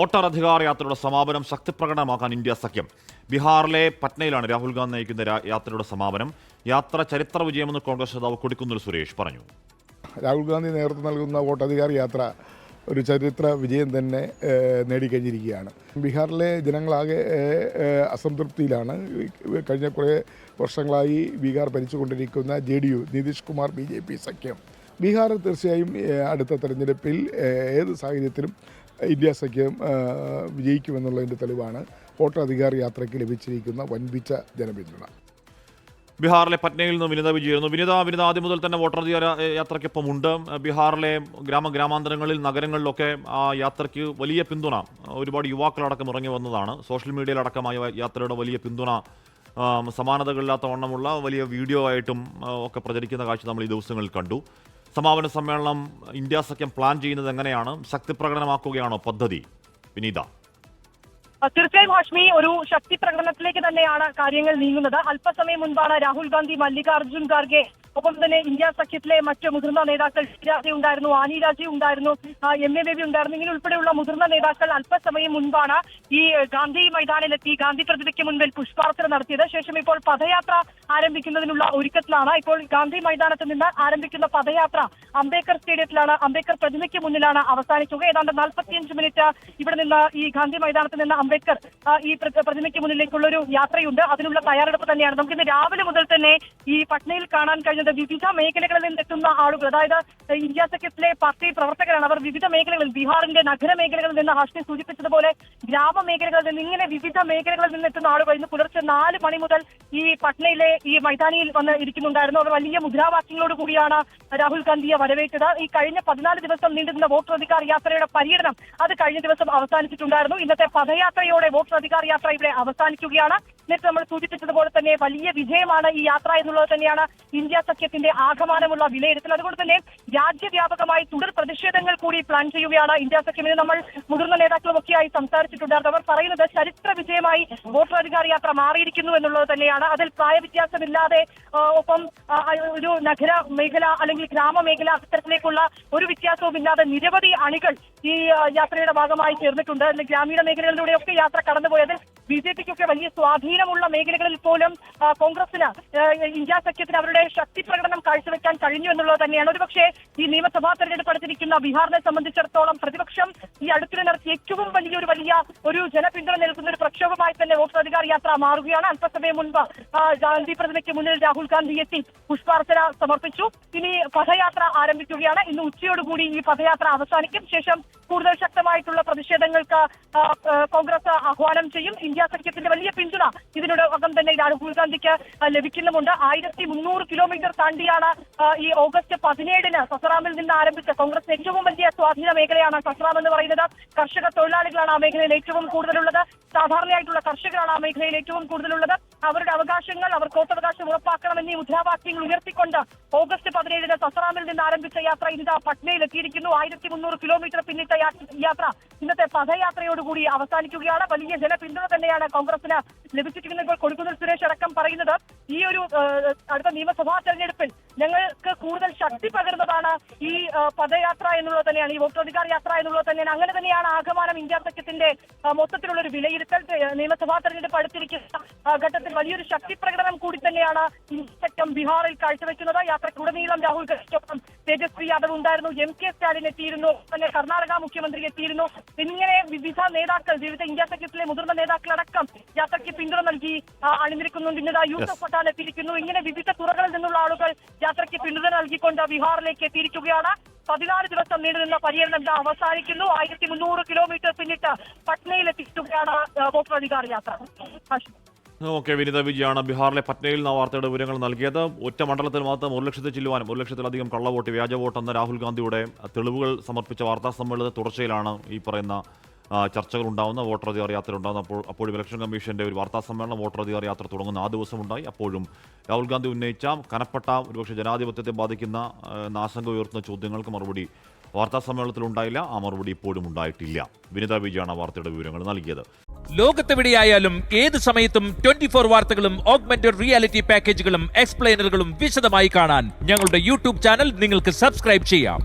Voter Adhikar യാത്രയുടെ സമാപനം ശക്തിപ്രകടനമാക്കാൻ India സഖ്യം. ബീഹാറിലെ പട്നയിലാണ് രാഹുൽ ഗാന്ധി നയിക്കുന്ന യാത്രയുടെ സമാപനം. യാത്ര ചരിത്ര വിജയമെന്ന് കോൺഗ്രസ് നേതാവ് കൊടിക്കുന്നിൽ സുരേഷ് പറഞ്ഞു. രാഹുൽ ഗാന്ധി നേതൃത്വം നൽകുന്ന വോട്ടധികാർ യാത്ര ഒരു ചരിത്ര വിജയം തന്നെ നേടിക്കഴിഞ്ഞിരിക്കുകയാണ്. ബീഹാറിലെ ജനങ്ങളാകെ അസംതൃപ്തിയിലാണ്. കഴിഞ്ഞ കുറേ വർഷങ്ങളായി ബീഹാർ ഭരിച്ചുകൊണ്ടിരിക്കുന്ന JDU നിതീഷ് കുമാർ BJP സഖ്യം. ബീഹാർ തീർച്ചയായും അടുത്ത തെരഞ്ഞെടുപ്പിൽ ഏത് സാഹചര്യത്തിലും ഇന്ത്യ സഖ്യം വിജയിക്കുമെന്നുള്ളതിൻ്റെ തെളിവാണ് വോട്ടർ അധികാർ യാത്രയ്ക്ക് ലഭിച്ചിരിക്കുന്ന വൻപിച്ച ജനപിന്തുണ. ബീഹാറിലെ പട്നയിൽ നിന്ന് വിനിത വിജയായിരുന്നു. വിനിത ആദ്യം മുതൽ തന്നെ വോട്ടർ അധികാര യാത്രയ്ക്കൊപ്പം ഉണ്ട്. ബീഹാറിലെ ഗ്രാമാന്തരങ്ങളിൽ നഗരങ്ങളിലൊക്കെ ആ യാത്രയ്ക്ക് വലിയ പിന്തുണ, ഒരുപാട് യുവാക്കളടക്കം ഇറങ്ങി വന്നതാണ്. സോഷ്യൽ മീഡിയയിലടക്കമായ യാത്രയുടെ വലിയ പിന്തുണ, സമാനതകളില്ലാത്ത വണ്ണമുള്ള വലിയ വീഡിയോ ആയിട്ടും ഒക്കെ പ്രചരിക്കുന്ന കാഴ്ച നമ്മൾ ഈ ദിവസങ്ങളിൽ കണ്ടു. സമാപന സമ്മേളനം ഇന്ത്യ സഖ്യം പ്ലാൻ ചെയ്യുന്നത് എങ്ങനെയാണ്? ശക്തി പ്രകടനമാക്കുകയാണോ പദ്ധതി? വിനീത. തീർച്ചയായും ഹാഷ്മി, ഒരു ശക്തി പ്രകടനത്തിലേക്ക് തന്നെയാണ് കാര്യങ്ങൾ നീങ്ങുന്നത്. അല്പസമയം മുൻപാണ് രാഹുൽ ഗാന്ധി, മല്ലികാർജുൻ ഖാർഗെ, ഒപ്പം തന്നെ ഇന്ത്യ സഖ്യത്തിലെ മറ്റ് മുതിർന്ന നേതാക്കൾ രാജ ഉണ്ടായിരുന്നു, ആനി രാജ ഉണ്ടായിരുന്നു, MA ബേബി ഉണ്ടായിരുന്നു. ഇങ്ങനെ ഉൾപ്പെടെയുള്ള മുതിർന്ന നേതാക്കൾ അല്പസമയം മുൻപാണ് ഈ ഗാന്ധി മൈതാനിലെത്തി ഗാന്ധി പ്രതിമയ്ക്ക് മുൻപിൽ പുഷ്പാർച്ചന നടത്തിയത്. ശേഷം ഇപ്പോൾ പദയാത്ര ആരംഭിക്കുന്നതിനുള്ള ഒരുക്കത്തിലാണ്. ഇപ്പോൾ ഗാന്ധി മൈതാനത്ത് നിന്ന് ആരംഭിക്കുന്ന പദയാത്ര അംബേദ്കർ സ്റ്റേഡിയത്തിലാണ്, അംബേദ്കർ പ്രതിമയ്ക്ക് മുന്നിലാണ് അവസാനിക്കുക. ഏതാണ്ട് 45 മിനിറ്റ് ഇവിടെ നിന്ന് ഈ ഗാന്ധി മൈതാനത്ത് നിന്ന് അംബേദ്കർ ഈ പ്രതിമയ്ക്ക് മുന്നിലേക്കുള്ള ഒരു യാത്രയുണ്ട്. അതിനുള്ള തയ്യാറെടുപ്പ് തന്നെയാണ്. നമുക്കിന്ന് രാവിലെ മുതൽ തന്നെ ഈ പട്നയിൽ കാണാൻ കഴിഞ്ഞത് വിവിധ മേഖലകളിൽ നിന്നെത്തുന്ന ആളുകൾ, അതായത് ഇന്ത്യ സഖ്യത്തിലെ പാർട്ടി പ്രവർത്തകരാണ്. അവർ വിവിധ മേഖലകളിൽ, ബീഹാറിന്റെ നഗര മേഖലകളിൽ നിന്ന് ഹാഷ്മി സൂചിപ്പിച്ചതുപോലെ ഗ്രാമമേഖലകളിൽ നിന്ന്, ഇങ്ങനെ വിവിധ മേഖലകളിൽ നിന്നെത്തുന്ന ആളുകൾ ഇന്ന് പുലർച്ചെ 4 മണി മുതൽ ഈ പട്നയിലെ ഈ മൈതാനിയിൽ വന്ന് ഇരിക്കുന്നുണ്ടായിരുന്നു. അവർ വലിയ മുദ്രാവാക്യങ്ങളോട് കൂടിയാണ് രാഹുൽ ഗാന്ധിയെ വരവേറ്റത്. ഈ കഴിഞ്ഞ 14 ദിവസം നീണ്ടുനിന്ന വോട്ടർ അധികാർ യാത്രയുടെ പര്യടനം അത് കഴിഞ്ഞ ദിവസം അവസാനിച്ചിട്ടുണ്ടായിരുന്നു. ഇന്നത്തെ പദയാത്രയോടെ വോട്ടർ അധികാർ യാത്ര ഇവിടെ അവസാനിക്കുകയാണ്. നേരത്തെ നമ്മൾ സൂചിപ്പിച്ചതുപോലെ തന്നെ വലിയ വിജയമാണ് ഈ യാത്ര എന്നുള്ളത് തന്നെയാണ് ഇന്ത്യ സഖ്യത്തിന്റെ ആകമാനമുള്ള വിലയിരുത്തൽ. അതുകൊണ്ട് തന്നെ രാജ്യവ്യാപകമായി തുടർ പ്രതിഷേധങ്ങൾ കൂടി പ്ലാൻ ചെയ്യുകയാണ് ഇന്ത്യ സഖ്യം. ഇന്ന് നമ്മൾ മുതിർന്ന നേതാക്കളുമൊക്കെയായി സംസാരിച്ചിട്ടുണ്ടായിരുന്നു. അവർ പറയുന്നത് ചരിത്ര വിജയമായി വോട്ടർ അധികാർ യാത്ര മാറിയിരിക്കുന്നു എന്നുള്ളത് തന്നെയാണ്. അതിൽ പ്രായവ്യത്യാസമില്ലാതെ, ഒപ്പം ഒരു നഗര മേഖല അല്ലെങ്കിൽ ഗ്രാമമേഖല അത്തരത്തിലേക്കുള്ള ഒരു വ്യത്യാസവും ഇല്ലാതെ നിരവധി അണികൾ ഈ യാത്രയുടെ ഭാഗമായി ചേർന്നിട്ടുണ്ട്. ഗ്രാമീണ മേഖലകളിലൂടെയൊക്കെ യാത്ര കടന്നുപോയതിൽ BJPക്കൊക്കെ വലിയ സ്വാധീനമുള്ള മേഖലകളിൽ പോലും കോൺഗ്രസിന്, ഇന്ത്യ സഖ്യത്തിന് അവരുടെ ശക്തി പ്രകടനം കാഴ്ചവെക്കാൻ കഴിഞ്ഞു എന്നുള്ളത് തന്നെയാണ്. ഒരുപക്ഷെ ഈ നിയമസഭാ തെരഞ്ഞെടുപ്പ് അടുത്തിരിക്കുന്ന ബീഹാറിനെ സംബന്ധിച്ചിടത്തോളം പ്രതിപക്ഷം ഈ അടുത്തിടെ നടത്തിയ ഏറ്റവും വലിയ ജനപിന്തുണ നൽകുന്ന ഒരു പ്രക്ഷോഭമായി തന്നെ വോട്ടർ അധികാർ യാത്ര മാറുകയാണ്. അല്പസമയം മുൻപ് ഗാന്ധി പ്രതിമയ്ക്ക് മുന്നിൽ രാഹുൽ ഗാന്ധി എത്തി പുഷ്പാർച്ചന സമർപ്പിച്ചു. ഇനി പദയാത്ര ആരംഭിക്കുകയാണ്. ഇന്ന് ഉച്ചയോടുകൂടി ഈ പദയാത്ര അവസാനിക്കും. ശേഷം കൂടുതൽ ശക്തമായിട്ടുള്ള പ്രതിഷേധങ്ങൾക്ക് കോൺഗ്രസ് ആഹ്വാനം ചെയ്യും. ഇന്ത്യ സഖ്യത്തിന്റെ വലിയ പിന്തുണ ഇതിനോടകം തന്നെ രാഹുൽ ഗാന്ധിക്ക് ലഭിക്കുന്നുമുണ്ട്. 1300 കിലോമീറ്റർ താണ്ടിയാണ് ഈ ഓഗസ്റ്റ് 17-ന് സസറാമിൽ നിന്ന് ആരംഭിച്ച കോൺഗ്രസ് ഏറ്റവും വലിയ സ്വാധീന മേഖലയാണ് സസറാം എന്ന് പറയുന്നത്. കർഷക തൊഴിലാളികളാണ് ആ മേഖലയിൽ ഏറ്റവും കൂടുതലുള്ളത്. സാധാരണയായിട്ടുള്ള കർഷകരാണ് ആ മേഖലയിൽ ഏറ്റവും കൂടുതലുള്ളത്. അവരുടെ അവകാശങ്ങൾ, അവർക്ക് വോട്ടവകാശം ഉറപ്പാക്കണമെന്നീ മുദ്രാവാക്യങ്ങൾ ഉയർത്തിക്കൊണ്ട് ഓഗസ്റ്റ് 17-ന് സസറാമിൽ നിന്ന് ആരംഭിച്ച യാത്ര ഇന്ന് പട്നയിൽ എത്തിയിരിക്കുന്നു. 1300 കിലോമീറ്റർ പിന്നിട്ട യാത്ര ഇന്നത്തെ പദയാത്രയോടുകൂടി അവസാനിക്കുകയാണ്. വലിയ ജനപിന്തുണ തന്നെയാണ് കോൺഗ്രസിന് ലഭിച്ചിരിക്കുന്നത്. ഇപ്പോൾ കൊടിക്കുന്നിൽ സുരേഷ് അടക്കം പറയുന്നത് ഈ ഒരു അടുത്ത നിയമസഭാ തെരഞ്ഞെടുപ്പിൽ ഞങ്ങൾക്ക് കൂടുതൽ ശക്തി പകരുന്നതാണ് ഈ പദയാത്ര എന്നുള്ളത് തന്നെയാണ്, ഈ വോട്ടർ അധികാർ യാത്ര എന്നുള്ളത് തന്നെയാണ്. അങ്ങനെ തന്നെയാണ് ആകമാനം ഇന്ത്യ സഖ്യത്തിന്റെ മൊത്തത്തിലുള്ള ഒരു വിലയിരുത്തൽ. നിയമസഭാ തെരഞ്ഞെടുപ്പ് അടുത്തിരിക്കുന്ന ഘട്ടത്തിൽ വലിയൊരു ശക്തി പ്രകടനം കൂടി തന്നെയാണ് ഇന്ത്യ സഖ്യം ബീഹാറിൽ കാഴ്ചവെക്കുന്നത്. യാത്രയ്ക്കുടനീളം രാഹുൽ ഗാന്ധിക്കൊപ്പം തേജസ്വി യാദവ് ഉണ്ടായിരുന്നു, MK സ്റ്റാലിൻ എത്തിയിരുന്നു, തന്നെ കർണാടക മുഖ്യമന്ത്രി എത്തിയിരുന്നു. ഇങ്ങനെ വിവിധ നേതാക്കൾ, വിവിധ ഇന്ത്യ സഖ്യത്തിലെ മുതിർന്ന നേതാക്കളടക്കം യാത്രയ്ക്ക് പിന്തുണ നൽകി അണിനിരക്കുന്നുണ്ട്. ഇന്ന് യൂസഫ് പട്ടാൻ എത്തിയിരിക്കുന്നു. ഇങ്ങനെ വിവിധ തുറകളിൽ നിന്നുള്ള ആളുകൾ യാത്രയ്ക്ക് പിന്തുണ നൽകിക്കൊണ്ട് ബീഹാറിലേക്ക് എത്തിയിരിക്കുകയാണ്. 14 ദിവസം നീണ്ടുനിന്ന പര്യടനം അവസാനിക്കുന്നു. 1300 കിലോമീറ്റർ പിന്നിട്ട് പട്നയിൽ എത്തിക്കുകയാണ് വോട്ടർ അധികാർ യാത്ര. ഓക്കെ, വിനിത വിജയാണ് ബീഹാറിലെ പട്നയിൽ നിന്ന് വാർത്തയുടെ വിവരങ്ങൾ നൽകിയത്. ഒറ്റ മണ്ഡലത്തിൽ മാത്രം 1 ലക്ഷത്തിൽ ചെല്ലുവാനും 1 ലക്ഷത്തിലധികം കള്ളവോട്ട്, വ്യാജ വോട്ട് എന്ന രാഹുൽ ഗാന്ധിയുടെ തെളിവുകൾ സമർപ്പിച്ച വാർത്താ സമ്മേളനത്തെ തുടർച്ചയിലാണ് ഈ പറയുന്ന ചർച്ചകൾ ഉണ്ടാവുന്ന, വോട്ടർ അധികാർ യാത്ര ഉണ്ടാകുന്ന. അപ്പോഴും ഇലക്ഷൻ കമ്മീഷന്റെ ഒരു വാർത്താ സമ്മേളനം വോട്ടർ അധികാർ യാത്ര തുടങ്ങുന്ന ആ ദിവസമുണ്ടായി. അപ്പോഴും രാഹുൽ ഗാന്ധി ഉന്നയിച്ച കനപ്പെട്ട, ഒരുപക്ഷെ ജനാധിപത്യത്തെ ബാധിക്കുന്ന ആശങ്ക ഉയർത്തുന്ന ചോദ്യങ്ങൾക്ക് മറുപടി വാർത്താ സമ്മേളനത്തിൽ ഉണ്ടായില്ല. ആ മറുപടി ഇപ്പോഴും ഉണ്ടായിട്ടില്ല. വിനിത വിജയാണ് വാർത്തയുടെ വിവരങ്ങൾ നൽകിയത്. ലോകത്തെവിടെയായാലും ഏത് സമയത്തും 24 വാർത്തകളും ഓഗ്മെന്റഡ് റിയാലിറ്റി പാക്കേജുകളും എക്സ്പ്ലെയിനറുകളും വിശദമായി കാണാൻ ഞങ്ങളുടെ യൂട്യൂബ് ചാനൽ നിങ്ങൾക്ക് സബ്സ്ക്രൈബ് ചെയ്യാം.